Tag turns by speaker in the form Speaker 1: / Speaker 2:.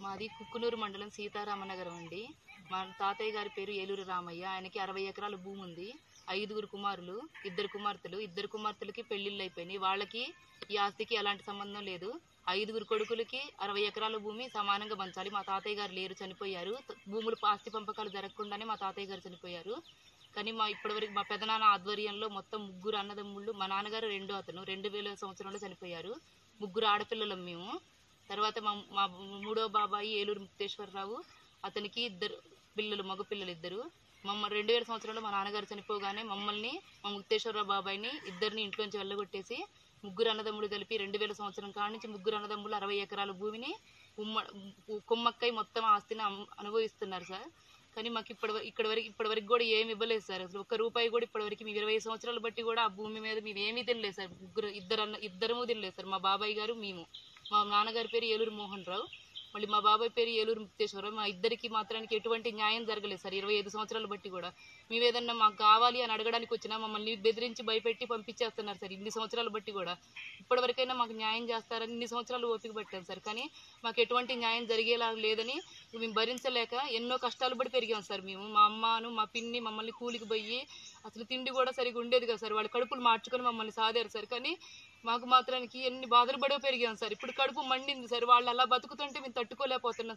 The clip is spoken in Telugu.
Speaker 1: మాది కుక్కునూరు మండలం సీతారామనగరం అండి. మా తాతయ్య గారి పేరు ఏలూరు రామయ్య. ఆయనకి 60 ఎకరాల భూమి ఉంది. 5 కుమారులు, 2 కుమార్తెలు. 2 కుమార్తెలకి పెళ్లిళ్ళు అయిపోయినాయి. వాళ్ళకి ఈ ఆస్తికి ఎలాంటి సంబంధం లేదు. 5 కొడుకులకి 60 ఎకరాల భూమి సమానంగా పంచాలి. మా తాతయ్య గారు లేరు, చనిపోయారు. భూములు ఆస్తి పంపకాలు జరగకుండానే మా తాతయ్య గారు చనిపోయారు. కానీ ఇప్పటివరకు మా పెదనాన్న ఆధ్వర్యంలో మొత్తం 3 అన్నదమ్ముళ్ళు, మా నాన్నగారు రెండో అతను 2000 సంవత్సరంలో చనిపోయారు. 3 ఆడపిల్లలం మేము. తర్వాత మా మూడో బాబాయి ఏలూరు ముక్తేశ్వరరావు, అతనికి 2 పిల్లలు, మగపిల్లలు 2. 2000 సంవత్సరంలో మా నాన్నగారు చనిపోగానే మమ్మల్ని, మా ముక్తేశ్వరరావు బాబాయిని ఇద్దరిని ఇంట్లోంచి వెళ్ళగొట్టేసి 3 అన్నదమ్ములు కలిపి 2000 సంవత్సరం కాడ నుంచి 3 అన్నదమ్ములు 60 ఎకరాల భూమిని కుమ్మక్కై మొత్తం ఆస్తిని అనుభవిస్తున్నారు సార్. కానీ మాకు ఇప్పటివరకు కూడా ఏమి ఇవ్వలేదు సార్. అసలు 1 రూపాయి కూడా ఇప్పటివరకు మేము 20 సంవత్సరాలు బట్టి కూడా ఆ భూమి మీద మేము ఏమీ తినలేదు సార్. ఇద్దరము తినలేదు సార్, మా బాబాయ్ గారు మేము. మా నాన్నగారి పేరు ఏలూరు మోహన్ రావు, మళ్ళీ మా బాబాయ్ పేరు ఏలూరు ముక్తేశ్వరరావు. మా ఇద్దరికి మాత్రానికి ఎటువంటి న్యాయం జరగలేదు సార్ 25 సంవత్సరాలు బట్టి కూడా. మేము ఏదన్నా మాకు కావాలి అని అడగడానికి వచ్చినా మమ్మల్ని బెదిరించి భయపెట్టి పంపించేస్తున్నారు సార్. ఇన్ని సంవత్సరాలు బట్టి కూడా ఇప్పటివరకైనా మాకు న్యాయం చేస్తారని ఇన్ని సంవత్సరాలు ఓపిక పట్టాం సార్. కానీ మాకు ఎటువంటి న్యాయం జరిగేలా లేదని మేము భరించలేక ఎన్నో కష్టాలు పడి పెరిగాం సార్. మేము, మా అమ్మను, మా పిన్ని మమ్మల్ని కూలికి పోయి అసలు తిండి కూడా సరిగా ఉండేది కదా సార్. వాళ్ళ కడుపులు మార్చుకొని మమ్మల్ని సాదారు సార్. కానీ మాకు మాత్రానికి ఎన్ని బాధలు పడే పెరిగాం సార్. ఇప్పుడు కడుపు మండింది సార్. వాళ్ళు అలా బతుకుతుంటే మేము తట్టుకోలేకపోతున్నాం